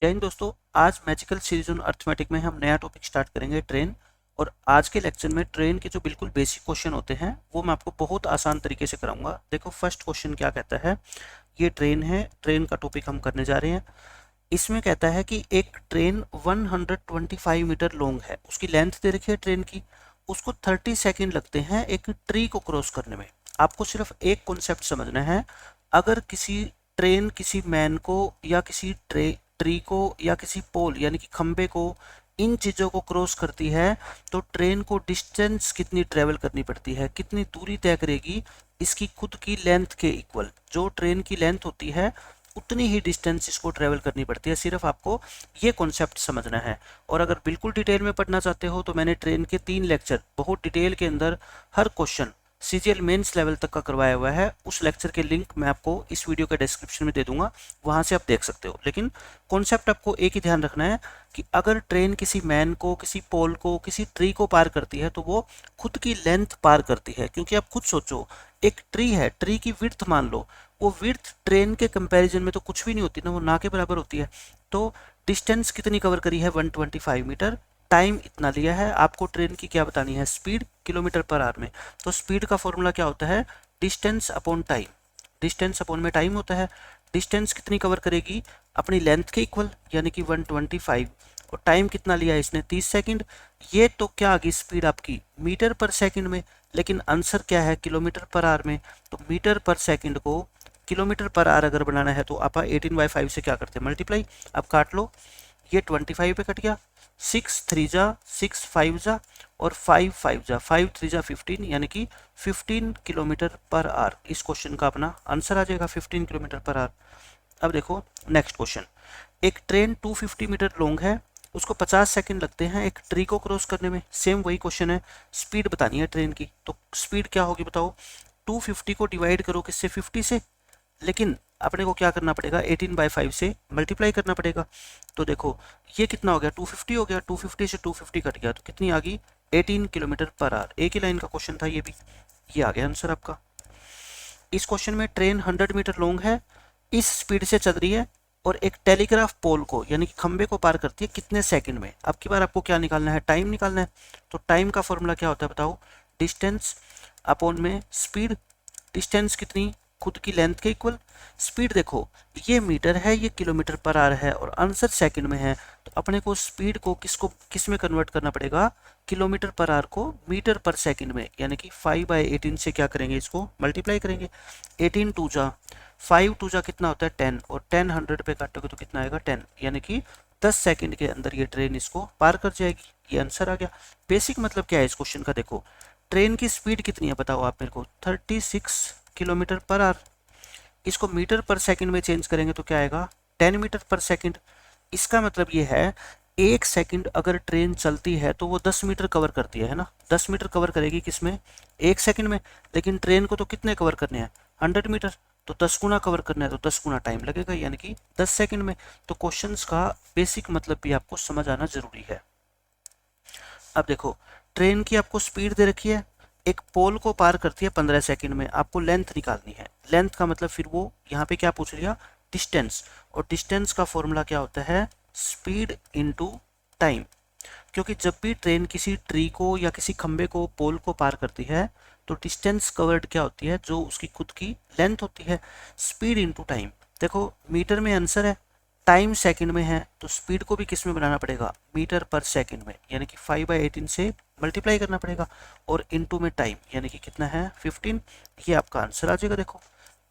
जय हिंद दोस्तों। आज मैजिकल सीरीज ऑन अर्थमेटिक में हम नया टॉपिक स्टार्ट करेंगे, ट्रेन। और आज के लेक्चर में ट्रेन के जो बिल्कुल बेसिक क्वेश्चन होते हैं वो मैं आपको बहुत आसान तरीके से कराऊंगा। देखो फर्स्ट क्वेश्चन क्या कहता है, ये ट्रेन है, ट्रेन का टॉपिक हम करने जा रहे हैं। इसमें कहता है कि एक ट्रेन 125 मीटर लॉन्ग है, उसकी लेंथ दे रखी है ट्रेन की, उसको 30 सेकेंड लगते हैं एक ट्री को क्रॉस करने में। आपको सिर्फ एक कॉन्सेप्ट समझना है, अगर किसी ट्रेन किसी मैन को या किसी ट्री को या किसी पोल यानी कि खंबे को, इन चीज़ों को क्रॉस करती है तो ट्रेन को डिस्टेंस कितनी ट्रेवल करनी पड़ती है, कितनी दूरी तय करेगी, इसकी खुद की लेंथ के इक्वल। जो ट्रेन की लेंथ होती है उतनी ही डिस्टेंस इसको ट्रेवल करनी पड़ती है। सिर्फ आपको ये कॉन्सेप्ट समझना है। और अगर बिल्कुल डिटेल में पढ़ना चाहते हो तो मैंने ट्रेन के 3 लेक्चर बहुत डिटेल के अंदर हर क्वेश्चन सीजीएल मेंस लेवल तक का करवाया हुआ है। उस लेक्चर के लिंक मैं आपको इस वीडियो के डिस्क्रिप्शन में दे दूंगा, वहां से आप देख सकते हो। लेकिन कॉन्सेप्ट आपको एक ही ध्यान रखना है कि अगर ट्रेन किसी मैन को, किसी पोल को, किसी ट्री को पार करती है तो वो खुद की लेंथ पार करती है। क्योंकि आप खुद सोचो, एक ट्री है, ट्री की विड्थ मान लो, वो विड्थ ट्रेन के कंपैरिजन में तो कुछ भी नहीं होती ना, वो ना के बराबर होती है। तो डिस्टेंस कितनी कवर करी है, 125 मीटर। टाइम इतना लिया है, आपको ट्रेन की क्या बतानी है, स्पीड किलोमीटर पर आवर में। तो स्पीड का फॉर्मूला क्या होता है, distance upon time. Distance upon में टाइम होता है। डिस्टेंस कितनी कवर करेगी, अपनी लेंथ के इक्वल यानी कि 125। और टाइम कितना लिया है इसने, 30 सेकंड। ये तो क्या आ गई स्पीड आपकी मीटर पर सेकंड में, लेकिन आंसर क्या है, किलोमीटर पर आवर में। तो मीटर पर सेकंड को किलोमीटर पर आवर अगर बनाना है तो आप 18/5 से क्या करते हैं, मल्टीप्लाई। अब काट लो, ये 25 पे कट गया, 6 3 जा 6 5 जा और 5 5 जा 5 3 जा 15, यानी कि 15 किलोमीटर पर आवर। इस क्वेश्चन का अपना आंसर आ जाएगा 15 किलोमीटर पर आवर। अब देखो नेक्स्ट क्वेश्चन, एक ट्रेन 250 मीटर लॉन्ग है, उसको 50 सेकंड लगते हैं एक ट्री को क्रॉस करने में। सेम वही क्वेश्चन है, स्पीड बतानी है ट्रेन की। तो स्पीड क्या होगी बताओ, 250 को डिवाइड करो किससे, 50 से, लेकिन अपने को क्या करना पड़ेगा, 18/5 से मल्टीप्लाई करना पड़ेगा। तो देखो ये कितना हो गया, 250 हो गया, 250 से 250 कट गया तो कितनी आ गई, 18 किलोमीटर पर आवर। एक ही लाइन का क्वेश्चन था ये भी, ये आ गया आंसर आपका। इस क्वेश्चन में ट्रेन 100 मीटर लॉन्ग है, इस स्पीड से चल रही है और एक टेलीग्राफ पोल को यानी कि खंबे को पार करती है कितने सेकंड में। अब की बार आपको क्या निकालना है, टाइम निकालना है। तो टाइम का फॉर्मूला क्या होता है बताओ, डिस्टेंस अपॉन में स्पीड। डिस्टेंस कितनी, खुद की लेंथ के इक्वल। स्पीड देखो ये मीटर है, ये किलोमीटर पर आवर है और आंसर सेकंड में है। तो अपने को स्पीड को किस में कन्वर्ट करना पड़ेगा, किलोमीटर पर आवर को मीटर पर सेकंड में, यानी कि 5/18 से क्या करेंगे, इसको मल्टीप्लाई करेंगे। 18 2 जा 5 2 जा कितना होता है 10, और 10 100 पे काटोगे तो कितना आएगा 10, यानी कि 10 सेकंड के अंदर ये ट्रेन इसको पार कर जाएगी। ये आंसर आ गया। बेसिक मतलब क्या है इस क्वेश्चन का, देखो ट्रेन की स्पीड कितनी है बताओ आप मेरे को, 36 किलोमीटर पर आवर। इसको मीटर पर सेकंड में चेंज करेंगे तो क्या आएगा, 10 मीटर पर सेकंड। इसका मतलब ये है, एक सेकंड अगर ट्रेन चलती है तो वो 10 मीटर कवर करती है ना, 10 मीटर कवर करेगी किसमें, एक सेकंड में। लेकिन ट्रेन को तो कितने कवर करने हैं, 100 मीटर। तो 10 गुना कवर करना है तो 10 गुना टाइम लगेगा, यानी कि 10 सेकंड में। तो क्वेश्चंस का बेसिक मतलब भी आपको समझ आना जरूरी है। अब देखो ट्रेन की आपको स्पीड दे रखी है, एक पोल को पार करती है 15 सेकंड में, आपको लेंथ निकालनी है। लेंथ का मतलब फिर वो यहाँ पे क्या पूछ लिया, डिस्टेंस। और डिस्टेंस का फॉर्मूला क्या होता है, स्पीड इनटू टाइम। क्योंकि जब भी ट्रेन किसी ट्री को या किसी खंबे को, पोल को पार करती है तो डिस्टेंस कवर्ड क्या होती है, जो उसकी खुद की लेंथ होती है, स्पीड इनटू टाइम। देखो मीटर में आंसर है, टाइम सेकंड में है, तो स्पीड को भी किस में बनाना पड़ेगा, मीटर पर सेकंड में, यानी कि 5/18 से मल्टीप्लाई करना पड़ेगा। और इनटू में टाइम यानी कि कितना है 15, ये आपका आंसर आ जाएगा। देखो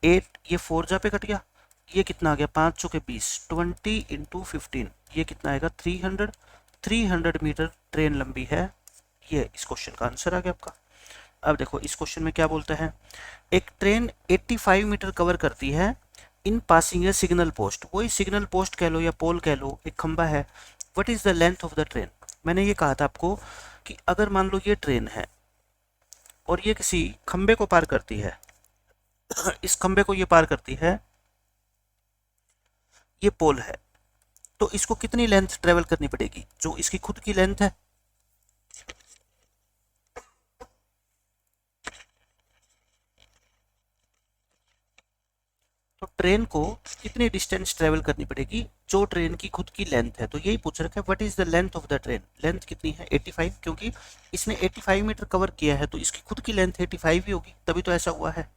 8, ये 4 जा पे कट गया, ये कितना आ गया, 5 चौके 20, 20 इंटू 15, ये कितना आएगा 300। 300 मीटर ट्रेन लंबी है, ये इस क्वेश्चन का आंसर आ गया आपका। अब देखो इस क्वेश्चन में क्या बोलता है, एक ट्रेन 85 मीटर कवर करती है इन पासिंग ए सिग्नल पोस्ट। वही सिग्नल पोस्ट कह लो या पोल कह लो, एक खंबा है। What is the length of the train. मैंने ये कहा था आपको कि अगर मान लो ये ट्रेन है और ये किसी खंबे को पार करती है इस खंबे को ये पार करती है, ये पोल है, तो इसको कितनी लेंथ ट्रेवल करनी पड़ेगी, जो इसकी खुद की लेंथ है। तो ट्रेन को कितनी डिस्टेंस ट्रेवल करनी पड़ेगी, जो ट्रेन की खुद की लेंथ है। तो यही पूछ रखा है what is the length of the train, length कितनी है 85, क्योंकि इसने 85 मीटर कवर किया है तो इसकी खुद की लेंथ 85 ही होगी, तभी तो ऐसा हुआ है।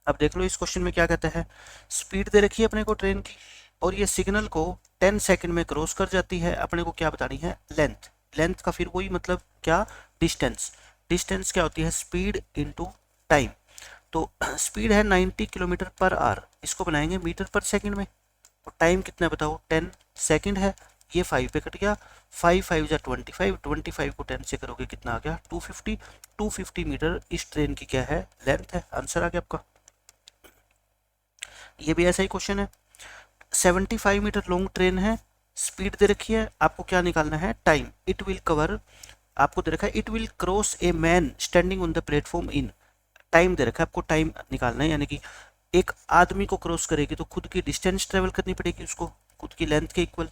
अब देख लो इस क्वेश्चन में क्या कहता है, स्पीड दे रखी है अपने को ट्रेन की और ये सिग्नल को 10 सेकंड में क्रॉस कर जाती है, अपने को क्या बतानी है, लेंथ। लेंथ का फिर वही मतलब क्या, डिस्टेंस। डिस्टेंस क्या होती है, स्पीड इनटू टाइम। तो स्पीड है 90 किलोमीटर पर आवर, इसको बनाएंगे मीटर पर सेकंड में। और टाइम कितना है बताओ, 10 सेकंड है। ये 5 पे कट गया, 5 5 जा 25, 25 को 10 से करोगे कितना आ गया 250। 250 मीटर इस ट्रेन की क्या है, लेंथ है। आंसर आ गया आपका। ये भी ऐसा ही क्वेश्चन है, 75 मीटर लॉन्ग ट्रेन है, स्पीड दे रखी है, आपको क्या निकालना है, टाइम। इट विल कवर, आपको दे रखा है it will cross a man standing on the platform in, time दे रखा है, आपको टाइम निकालना है, यानी कि एक आदमी को क्रॉस करेगी तो खुद की डिस्टेंस ट्रेवल करनी पड़ेगी उसको, खुद की लेंथ के इक्वल।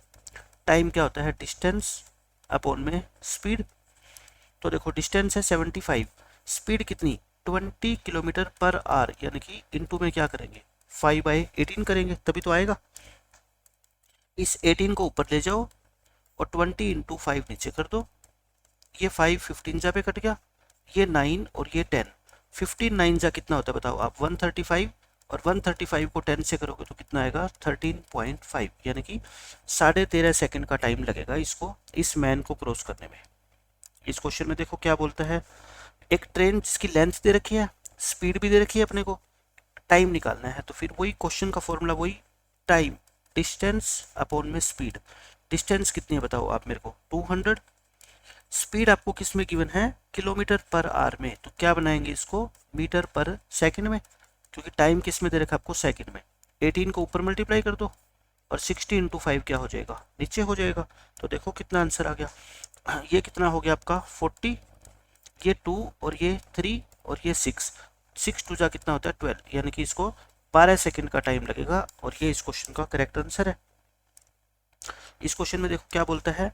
टाइम क्या होता है, डिस्टेंस अपॉन में स्पीड। तो देखो डिस्टेंस है 75, स्पीड कितनी 20 किलोमीटर पर आवर, यानी कि इनटू में क्या करेंगे 5/18 करेंगे, तभी तो आएगा। इस 18 को ऊपर ले जाओ और 20 इंटू 5 नीचे कर दो, ये 5 15 जा पे कट गया, ये 9 और ये 10, 15 9 जा कितना होता है बताओ आप, 135, और 135 को 10 से करोगे तो कितना आएगा 13.5, यानी कि 13.5 सेकंड का टाइम लगेगा इसको, इस मैन को क्रॉस करने में। इस क्वेश्चन में देखो क्या बोलता है, एक ट्रेन जिसकी लेंथ दे रखी है, स्पीड भी दे रखी है, अपने को टाइम निकालना है, तो फिर वही क्वेश्चन का फॉर्मूला वही, टाइम डिस्टेंस अपॉन में स्पीड। डिस्टेंस कितनी है बताओ आप मेरे को 200, स्पीड आपको किस में गिवन है, किलोमीटर पर आवर में, तो क्या बनाएंगे इसको मीटर पर सेकंड में, क्योंकि टाइम किस में दे रखा है आपको, सेकंड में। 18 को ऊपर मल्टीप्लाई कर दो और 60 इंटू 5 क्या हो जाएगा, नीचे हो जाएगा। तो देखो कितना आंसर आ गया, ये कितना हो गया आपका 40, ये 2 और ये 3 और ये 6, 6 टू जा कितना होता है 12, यानी कि इसको 12 सेकंड का टाइम लगेगा, और ये इस क्वेश्चन का करेक्ट आंसर है। इस क्वेश्चन में देखो क्या बोलता है,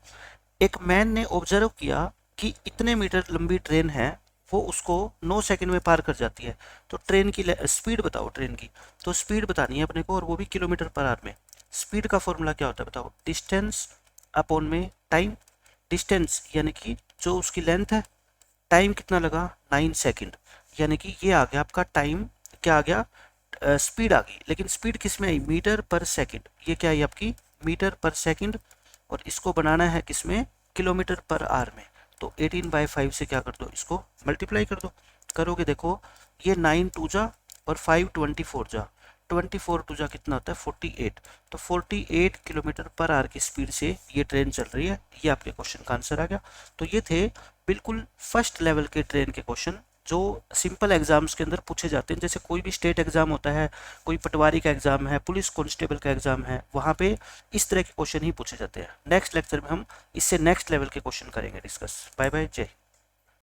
एक मैन ने ऑब्जर्व किया कि इतने मीटर लंबी ट्रेन है, वो उसको 9 सेकंड में पार कर जाती है, तो ट्रेन की स्पीड बताओ ट्रेन की। तो स्पीड बतानी है अपने को, और वो भी किलोमीटर पर आवर में। स्पीड का फॉर्मूला क्या होता है बताओ, डिस्टेंस अपॉन में टाइम। डिस्टेंस यानी कि जो उसकी लेंथ है, टाइम कितना लगा 9 सेकंड, यानी कि ये आ गया आपका टाइम, क्या आ गया स्पीड आ गई, लेकिन स्पीड किस में आई, मीटर पर सेकंड, ये क्या आई आपकी मीटर पर सेकंड, और इसको बनाना है किसमें, किलोमीटर पर आवर में। तो 18/5 से क्या कर दो, इसको मल्टीप्लाई कर दो, करोगे देखो ये 9 टू जा और 5 24 जा, 24 टू जा कितना होता है 48, तो 48 किलोमीटर पर आवर की स्पीड से ये ट्रेन चल रही है। ये आपके क्वेश्चन का आंसर आ गया। तो ये थे बिल्कुल फर्स्ट लेवल के ट्रेन के क्वेश्चन, जो सिंपल एग्जाम्स के अंदर पूछे जाते हैं। जैसे कोई भी स्टेट एग्जाम होता है, कोई पटवारी का एग्जाम है, पुलिस कांस्टेबल का एग्जाम है, वहाँ पे इस तरह के क्वेश्चन ही पूछे जाते हैं। नेक्स्ट लेक्चर में हम इससे नेक्स्ट लेवल के क्वेश्चन करेंगे डिस्कस। बाय बाय, जय।